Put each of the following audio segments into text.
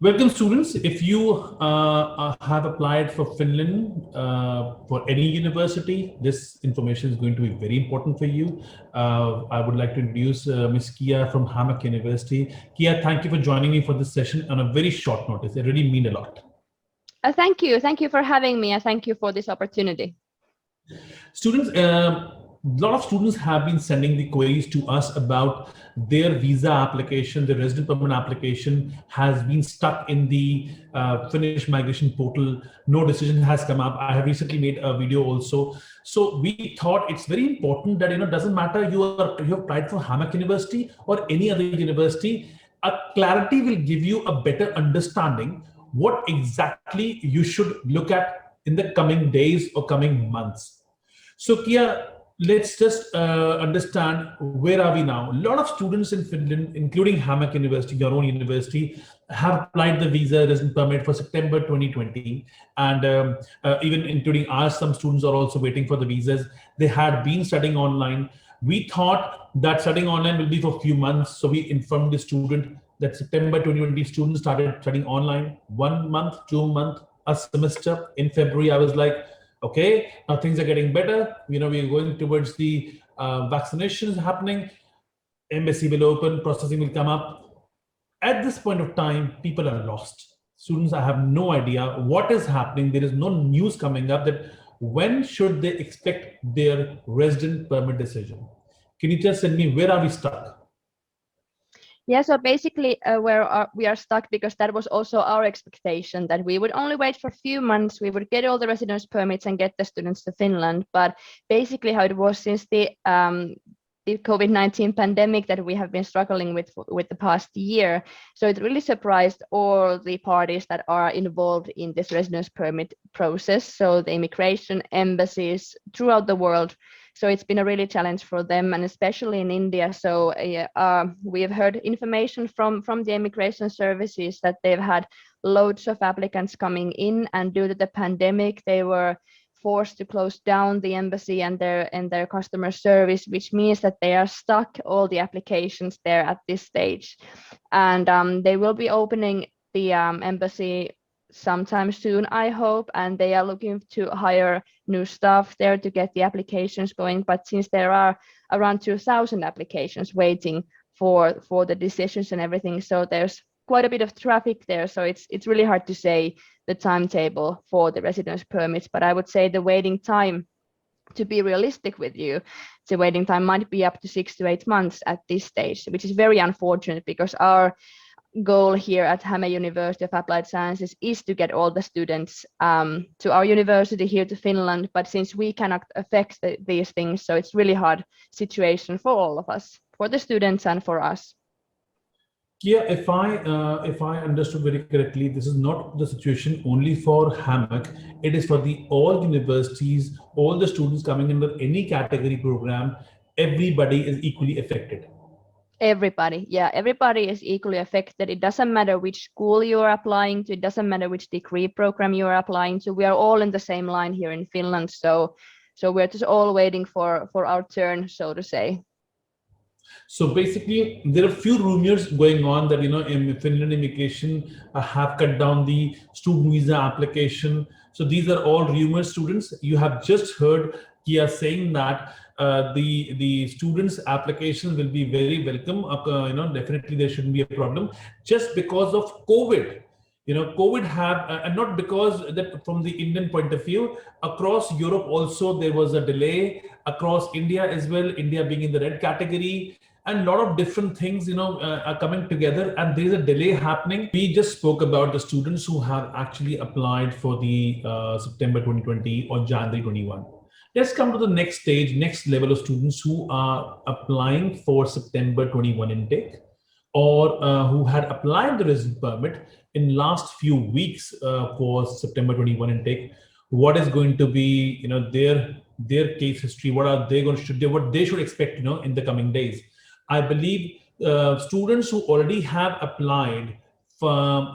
Welcome students. If you have applied for Finland for any university, this information is going to be very important for you. I would like to introduce Ms. Kia from HAMK University. Kia, thank you for joining me for this session on a very short notice. It really means a lot. Thank you. Thank you for having me, and thank you for this opportunity. Students, a lot of students have been sending the queries to us about their visa application, their resident permit application has been stuck in the Finnish migration portal. No decision has come up. I have recently made a video also. So we thought it's very important that, doesn't matter you have applied for HAMK University or any other university, a clarity will give you a better understanding what exactly you should look at in the coming days or coming months. So Kia, let's just understand where are we now. A lot of students in Finland, including HAMK University, your own university, have applied the visa resident permit for September 2020. And even including us, some students are also waiting for the visas. They had been studying online. We thought that studying online will be for a few months. So we informed the student that September 2020 students started studying online, 1 month, 2 months, a semester. In February, I was like, okay, now things are getting better. We're going towards the vaccinations happening. Embassy will open, processing will come up. At this point of time, people are lost. Students, I have no idea what is happening. There is no news coming up that when should they expect their resident permit decision. Can you just tell me where are we stuck? Yeah, so basically we are stuck because that was also our expectation that we would only wait for a few months, we would get all the residence permits and get the students to Finland. But basically how it was since the COVID-19 pandemic that we have been struggling with the past year. So it really surprised all the parties that are involved in this residence permit process. So the immigration embassies throughout the world. So it's been a really challenge for them, and especially in India. So we have heard information from the immigration services that they've had loads of applicants coming in, and due to the pandemic, they were forced to close down the embassy and their customer service, which means that they are stuck all the applications there at this stage. And they will be opening the embassy sometime soon, I hope, and they are looking to hire new staff there to get the applications going. But since there are around 2,000 applications waiting for the decisions and everything, so there's quite a bit of traffic there. So it's really hard to say the timetable for the residence permits, but I would say the waiting time, to be realistic with you, the waiting time might be up to 6 to 8 months at this stage, which is very unfortunate because our goal here at HAMK University of Applied Sciences is to get all the students to our university here to Finland, but since we cannot affect these things, so it's really hard situation for all of us, for the students and for us. Yeah, if I understood very correctly, this is not the situation only for HAMK. It is for all universities, all the students coming under any category program. Everybody is equally affected. Everybody, yeah, everybody is equally affected. It doesn't matter which school you are applying to. It doesn't matter which degree program you are applying to. We are all in the same line here in Finland. So we're just all waiting for our turn, so to say. So basically, there are a few rumors going on that in Finland immigration have cut down the student visa application. So these are all rumors, students. You have just heard Kia saying that the students' applications will be very welcome. Definitely there shouldn't be a problem. Just because of COVID, COVID have, and not because that from the Indian point of view, across Europe also there was a delay, across India as well, India being in the red category, and a lot of different things, are coming together, and there's a delay happening. We just spoke about the students who have actually applied for the September 2020 or January 21. Let's come to the next stage, next level of students who are applying for September 21 intake, or who had applied the resident permit in last few weeks for September 21 intake. What is going to be, their case history? What are they going to what they should expect, in the coming days? I believe students who already have applied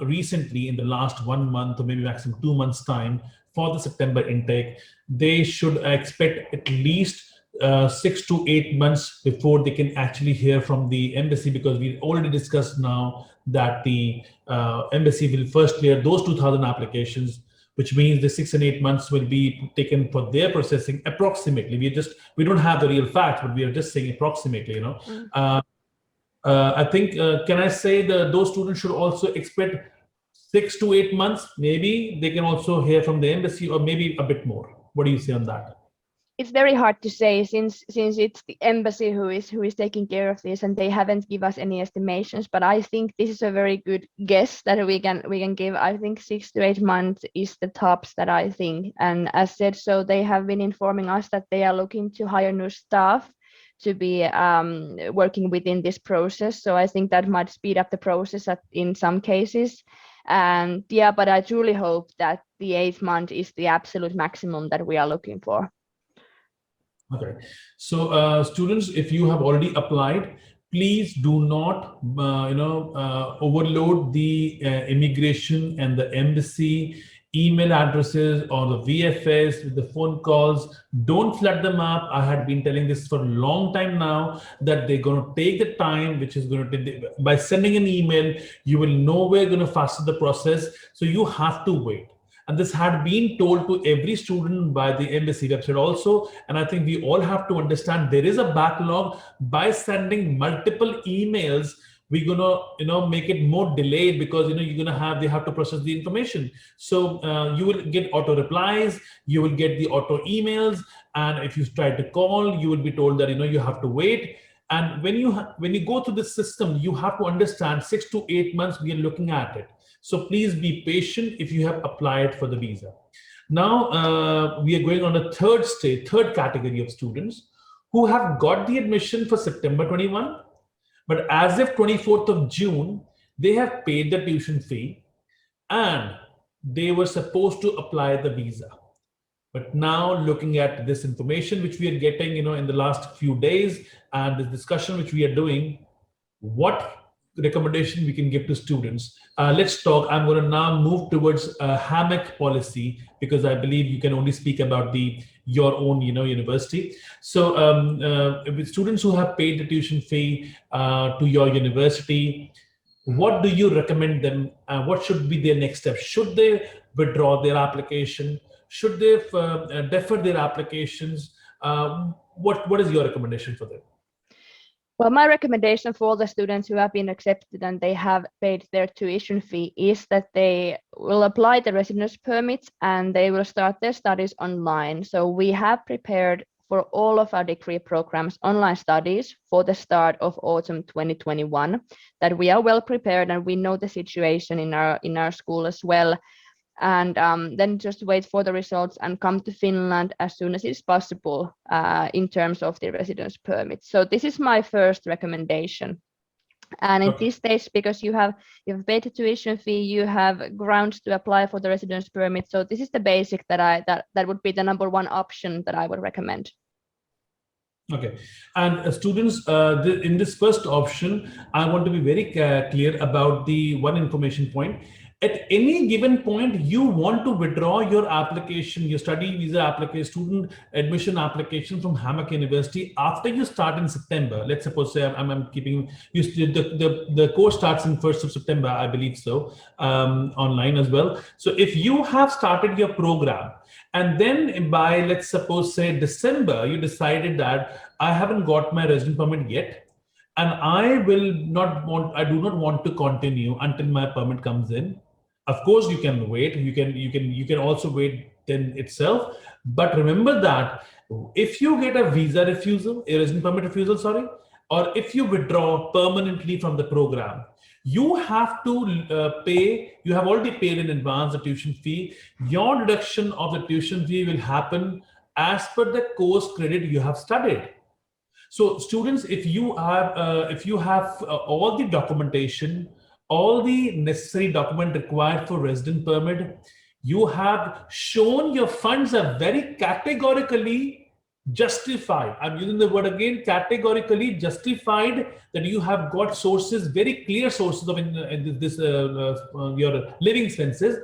recently in the last 1 month or maybe maximum 2 months time for the September intake, they should expect at least 6 to 8 months before they can actually hear from the embassy, because we already discussed now that the embassy will first clear those 2,000 applications, which means the 6 and 8 months will be taken for their processing approximately. We don't have the real facts, but we are just saying approximately, you know. I think, can I say those students should also expect 6 to 8 months? Maybe they can also hear from the embassy, or maybe a bit more. What do you say on that? It's very hard to say, since it's the embassy who is taking care of this, and they haven't give us any estimations. But I think this is a very good guess that we can give. I think 6 to 8 months is the tops that I think. And as said, so they have been informing us that they are looking to hire new staff to be working within this process. So I think that might speed up the process in some cases. And yeah, but I truly hope that the 8th month is the absolute maximum that we are looking for. Okay, so students, if you have already applied, please do not, overload the immigration and the embassy email addresses or the VFS with the phone calls. Don't flood them up. I had been telling this for a long time now, that they're going to take the time, which is going to, by sending an email, you will know we're going to fasten the process. So you have to wait. And this had been told to every student by the embassy website also. And I think we all have to understand there is a backlog. By sending multiple emails, we're gonna, make it more delayed, because they have to process the information. So you will get auto replies, you will get the auto emails, and if you try to call, you will be told that you have to wait. And when you go through this system, you have to understand 6 to 8 months we are looking at it. So please be patient if you have applied for the visa. Now we are going on a third category of students who have got the admission for September 21, but as of 24th of June, they have paid the tuition fee and they were supposed to apply the visa. But now, looking at this information which we are getting, in the last few days, and this discussion which we are doing, what recommendation we can give to students? Let's talk. I'm going to now move towards HAMK policy, because I believe you can only speak about your own, university. So with students who have paid the tuition fee to your university, what do you recommend them? What should be their next step? Should they withdraw their application? Should they defer their applications? What is your recommendation for them? Well, my recommendation for all the students who have been accepted and they have paid their tuition fee is that they will apply the residence permits and they will start their studies online. So we have prepared for all of our degree programs online studies for the start of autumn 2021, that we are well prepared and we know the situation in our school as well. And then just wait for the results and come to Finland as soon as it's possible in terms of the residence permit. So this is my first recommendation. And in this stage, because you have paid the tuition fee, you have grounds to apply for the residence permit. So this is the basic that would be the number one option that I would recommend. Okay, and students, in this first option, I want to be very clear about the one information point. At any given point, you want to withdraw your application, your study visa application, student admission application from HAMK University after you start in September. Let's suppose say I'm keeping you. The course starts in 1st of September, I believe so, online as well. So if you have started your program and then by, let's suppose say December, you decided that I haven't got my resident permit yet, and I do not want to continue until my permit comes in. Of course, you can wait. You can also wait then itself. But remember that if you get a visa refusal, a resident permit refusal, sorry, or if you withdraw permanently from the program, you have to pay. You have already paid in advance the tuition fee. Your deduction of the tuition fee will happen as per the course credit you have studied. So, students, if you have all the documentation, all the necessary document required for resident permit, you have shown your funds are very categorically justified. I'm using the word again, categorically justified, that you have got sources, very clear sources of your living expenses,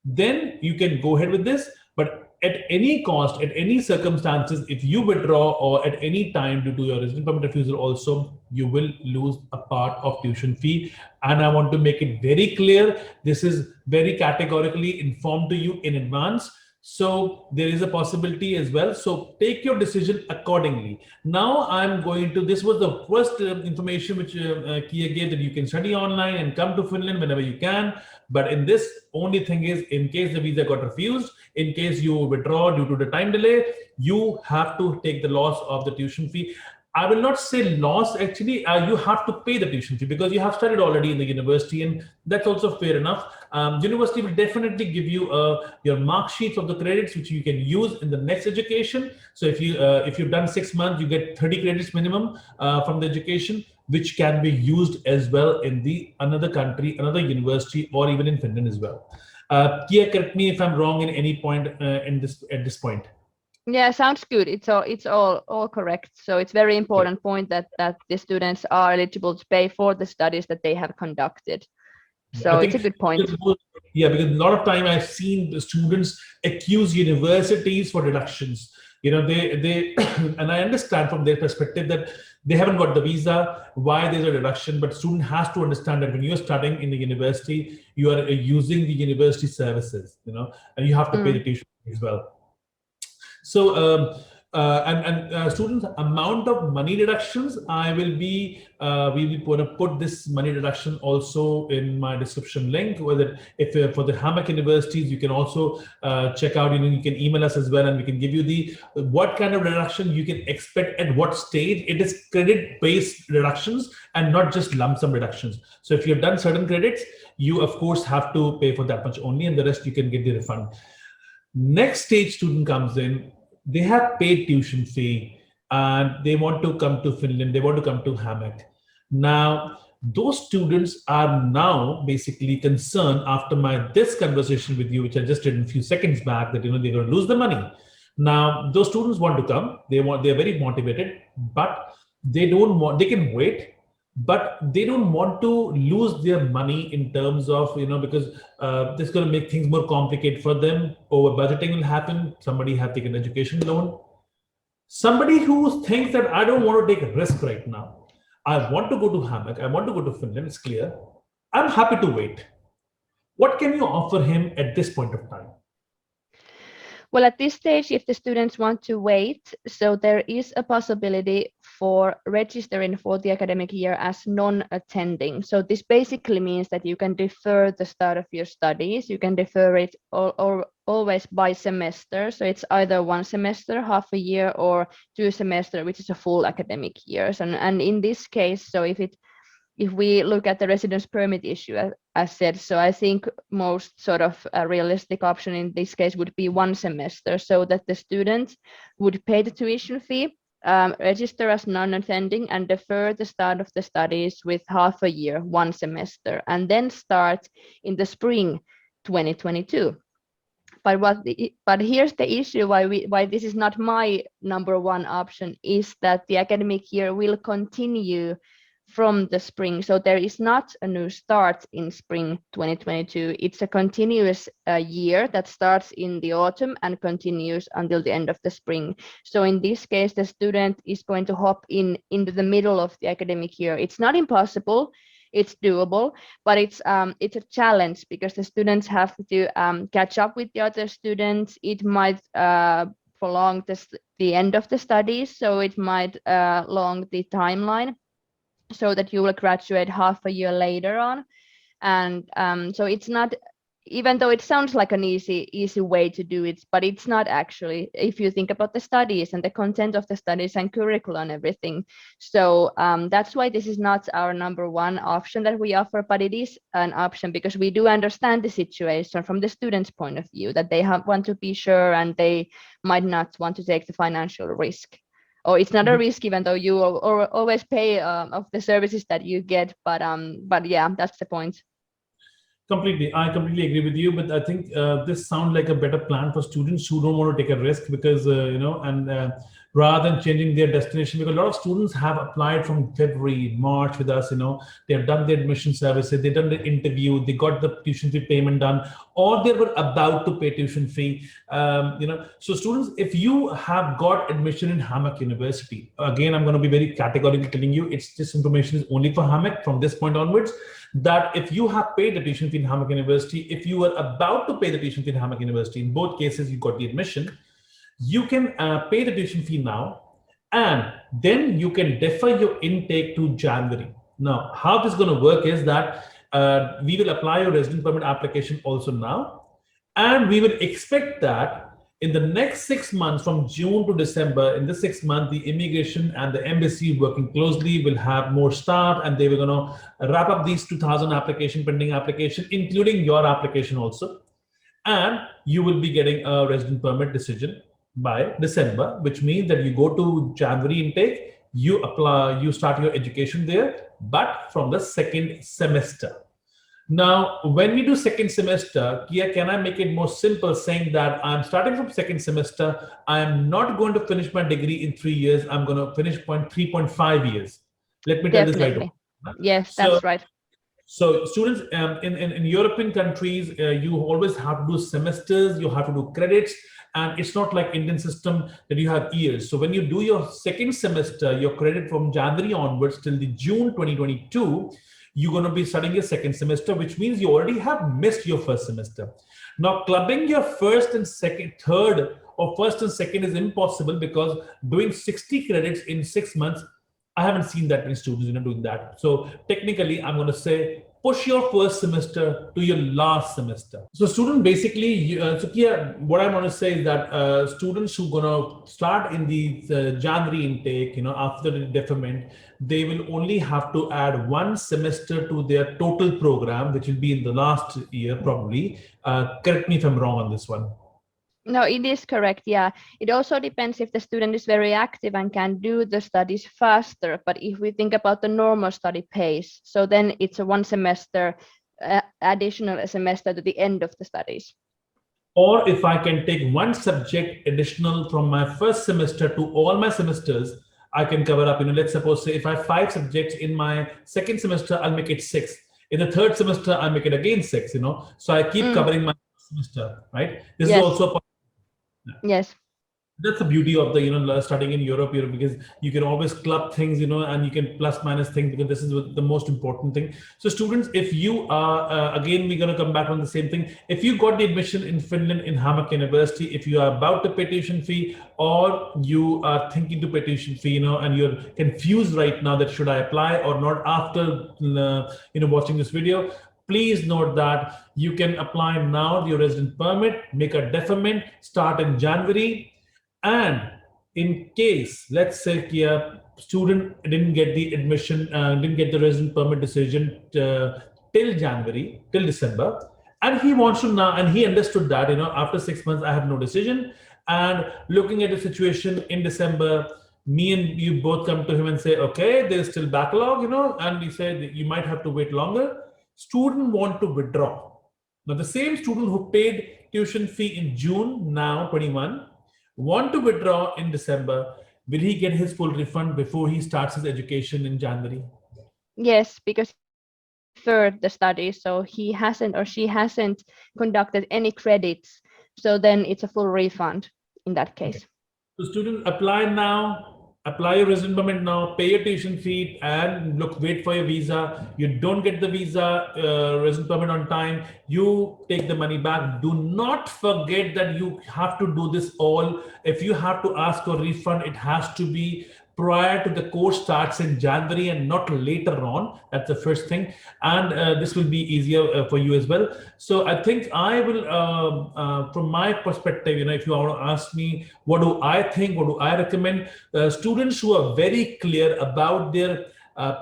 then you can go ahead with this. But at any cost, at any circumstances, if you withdraw or at any time due to your resident permit refusal also, you will lose a part of tuition fee. And I want to make it very clear, this is very categorically informed to you in advance. So there is a possibility as well. So take your decision accordingly. Now I'm going to, this was the first information which Kia gave, that you can study online and come to Finland whenever you can. But in this, only thing is, in case the visa got refused, in case you withdraw due to the time delay, you have to take the loss of the tuition fee. I will not say loss, actually, you have to pay the tuition fee because you have studied already in the university, and that's also fair enough. University will definitely give you your mark sheets of the credits, which you can use in the next education. So if you've done 6 months, you get 30 credits minimum from the education, which can be used as well in the another country, another university, or even in Finland as well. Kia, correct me if I'm wrong in any point at this point. Yeah, sounds good. It's all correct. So it's very important point that the students are eligible to pay for the studies that they have conducted. So it's a good point. Yeah, because a lot of time I've seen the students accuse universities for deductions. You know, they and I understand from their perspective that they haven't got the visa, why there's a deduction, but student has to understand that when you're studying in the university, you are using the university services, you know, and you have to pay the tuition as well. So students, amount of money deductions, I will be we will put this money deduction also in my description link. Whether if for the HAMK universities, you can also check out. You can email us as well, and we can give you the what kind of deduction you can expect at what stage. It is credit-based deductions and not just lump sum deductions. So if you've done certain credits, you of course have to pay for that much only, and the rest you can get the refund. Next stage student comes in, they have paid tuition fee and they want to come to Finland, they want to come to HAMK. Now, those students are now basically concerned after this conversation with you, which I just did a few seconds back, that they're going to lose the money. Now, those students want to come, they're very motivated, but they can wait, but they don't want to lose their money in terms of, because this is going to make things more complicated for them. Over budgeting will happen. Somebody have taken an education loan. Somebody who thinks that I don't want to take a risk right now. I want to go to HAMK. I want to go to Finland. It's clear. I'm happy to wait. What can you offer him at this point of time? Well, at this stage, if the students want to wait, so there is a possibility for registering for the academic year as non-attending. So this basically means that you can defer the start of your studies. You can defer it or always by semester. So it's either 1 semester, half a year, or 2 semesters, which is a full academic year. And in this case, so if we look at the residence permit issue, as said, so I think most sort of a realistic option in this case would be 1 semester, so that the student would pay the tuition fee, register as non-attending, and defer the start of the studies with half a year, 1 semester, and then start in the spring 2022. But here's the issue why this is not my #1 option, is that the academic year will continue from the spring. So there is not a new start in spring 2022. It's a continuous year that starts in the autumn and continues until the end of the spring. So in this case, the student is going to hop into the middle of the academic year. It's not impossible, it's doable, but it's a challenge because the students have to catch up with the other students. It might prolong the end of the studies, so it might long the timeline, so that you will graduate half a year later on. And so it's not, even though it sounds like an easy way to do it, but it's not actually, if you think about the studies and the content of the studies and curriculum and everything. So that's why this is not our #1 option that we offer, but it is an option because we do understand the situation from the students' point of view, that they want to be sure and they might not want to take the financial risk. Or it's not a risk, even though you always pay of the services that you get. But yeah, that's the point. I completely agree with you. But I think this sounds like a better plan for students who don't want to take a risk, because rather than changing their destination, because a lot of students have applied from February, March with us, they have done the admission services, they've done the interview, they got the tuition fee payment done, or they were about to pay tuition fee. So students, if you have got admission in HAMK University, again, I'm going to be very categorically telling you, this information is only for HAMK from this point onwards, that if you have paid the tuition fee in HAMK University, if you were about to pay the tuition fee in HAMK University, in both cases, you got the admission, you can pay the tuition fee now, and then you can defer your intake to January. Now, how this is going to work is that we will apply your resident permit application also now, and we will expect that in the next 6 months, from June to December, in the 6 months, the immigration and the embassy working closely will have more staff, and they were going to wrap up these 2,000 pending application, including your application also. And you will be getting a resident permit decision by December, which means that you go to January intake, you apply, you start your education there, but from the second semester. Now, when we do second semester, Kia, can I make it more simple, saying that I'm starting from second semester, I am not going to finish my degree in 3 years, I'm going to finish 3.5 years. Let me tell this right away. Yes, that's right. So students, in European countries, you always have to do semesters, you have to do credits, and it's not like Indian system that you have years. So when you do your second semester, your credit from January onwards till the June 2022, you're going to be studying your second semester, which means you already have missed your first semester. Now, clubbing your first and second, third, or first and second is impossible, because doing 60 credits in 6 months, I haven't seen that many students doing that. So technically, I'm going to say push your first semester to your last semester. So student, basically, Kia, what I want to say is that students who are going to start in the January intake, after the deferment, they will only have to add 1 semester to their total program, which will be in the last year probably. Correct me if I'm wrong on this one. No, it is correct. Yeah, it also depends if the student is very active and can do the studies faster. But if we think about the normal study pace, so then it's a 1 semester additional semester to the end of the studies. Or if I can take 1 subject additional from my first semester to all my semesters, I can cover up. Let's suppose, say, if I have 5 subjects in my second semester, I'll make it 6. In the third semester, I'll make it again 6. So I keep covering my semester, right? This is also a Yes, that's the beauty of the studying in Europe, because you can always club things, and you can plus minus things, because this is the most important thing. So students, if you are again, we're going to come back on the same thing. If you got the admission in Finland in HAMK University, if you are about to pay tuition fee, or you are thinking to pay tuition fee, and you're confused right now that should I apply or not after watching this video, please note that you can apply now your resident permit, make a deferment, start in January. And in case, let's say, a student didn't get the admission, didn't get the resident permit decision till January, till December, and he wants to now, and he understood that, after 6 months, I have no decision. And looking at the situation in December, me and you both come to him and say, okay, there's still backlog, and we say that you might have to wait longer. Student want to withdraw. Now, the same student who paid tuition fee in June, now 21, want to withdraw in December. Will he get his full refund before he starts his education in January? Yes, because for the study, so he hasn't or she hasn't conducted any credits. So then it's a full refund in that case. Okay. So student, apply now. Apply your resident permit now, pay your tuition fee, and wait for your visa. You don't get the visa, resident permit on time, you take the money back. Do not forget that you have to do this all. If you have to ask for a refund, it has to be prior to the course starts in January and not later on. That's the first thing. And this will be easier for you as well. So I think I will, from my perspective, if you want to ask me, what do I think, what do I recommend? Students who are very clear about their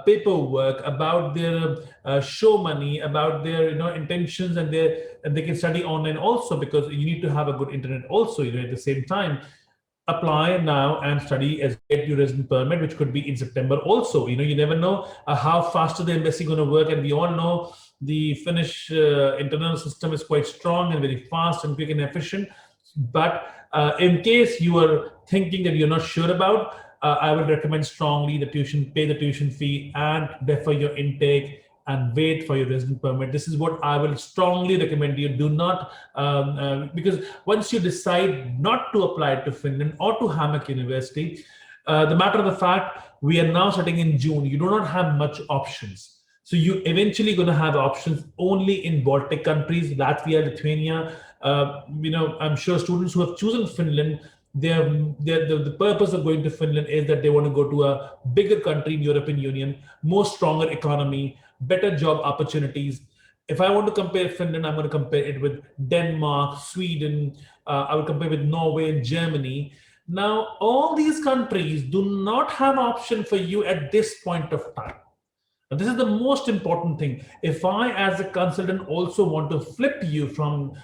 paperwork, about their show money, about their intentions, and they can study online also, because you need to have a good internet also at the same time. Apply now and study as get your resident permit, which could be in September also. You never know how fast the embassy going to work, and we all know the Finnish internal system is quite strong and very fast and quick and efficient. But in case you are thinking that you're not sure about, I would recommend strongly pay the tuition fee and defer your intake and wait for your resident permit. This is what I will strongly recommend you. Do not, because once you decide not to apply to Finland or to HAMK University, the matter of the fact, we are now sitting in June. You do not have much options. So you eventually going to have options only in Baltic countries, Latvia, Lithuania. I'm sure students who have chosen Finland, the purpose of going to Finland is that they want to go to a bigger country in European Union, more stronger economy, better job opportunities. If I want to compare Finland, I'm going to compare it with Denmark, Sweden. I would compare with Norway and Germany. Now, all these countries do not have option for you at this point of time. Now, this is the most important thing. If I, as a consultant, also want to flip you from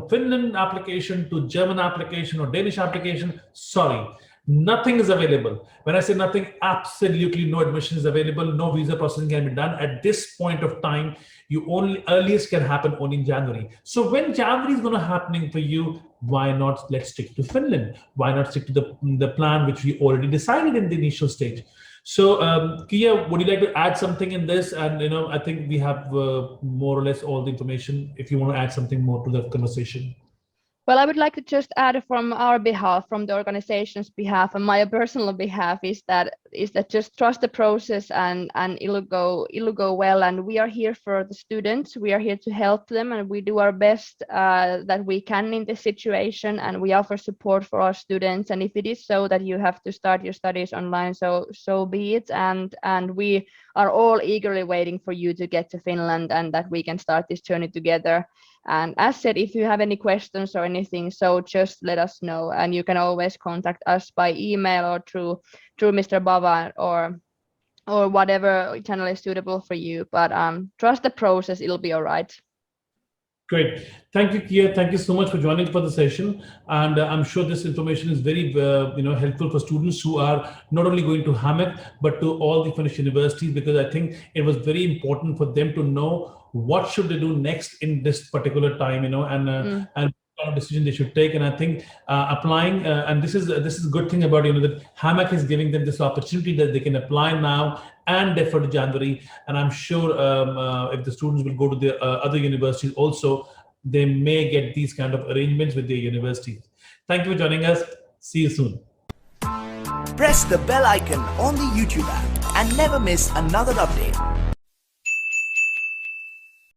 Finland application to German application or Danish application, sorry, nothing is available. When I say nothing, absolutely no admission is available, no visa processing can be done at this point of time. You only earliest can happen only in January. So when January is going to happening for you, why not let's stick to Finland? Why not stick to the plan which we already decided in the initial stage? So, Kia, would you like to add something in this? And I think we have more or less all the information. If you want to add something more to the conversation. Well, I would like to just add from our behalf, from the organization's behalf, and my personal behalf, is that just trust the process and it'll go well. And we are here for the students. We are here to help them, and we do our best that we can in this situation. And we offer support for our students. And if it is so that you have to start your studies online, so be it. And we are all eagerly waiting for you to get to Finland and that we can start this journey together. And as said, if you have any questions or anything, so just let us know. And you can always contact us by email or through Mr. Bawa or whatever channel is suitable for you. But trust the process, it'll be all right. Great. Thank you, Kia. Thank you so much for joining for the session. And I'm sure this information is very helpful for students who are not only going to HAMK, but to all the Finnish universities, because I think it was very important for them to know what should they do next in this particular time, and what kind of decision they should take. And I think applying, and this is a good thing about, that HAMK is giving them this opportunity that they can apply now and defer to January. And I'm sure if the students will go to the other universities also, they may get these kind of arrangements with their universities. Thank you for joining us. See you soon. Press the bell icon on the YouTube app and never miss another update.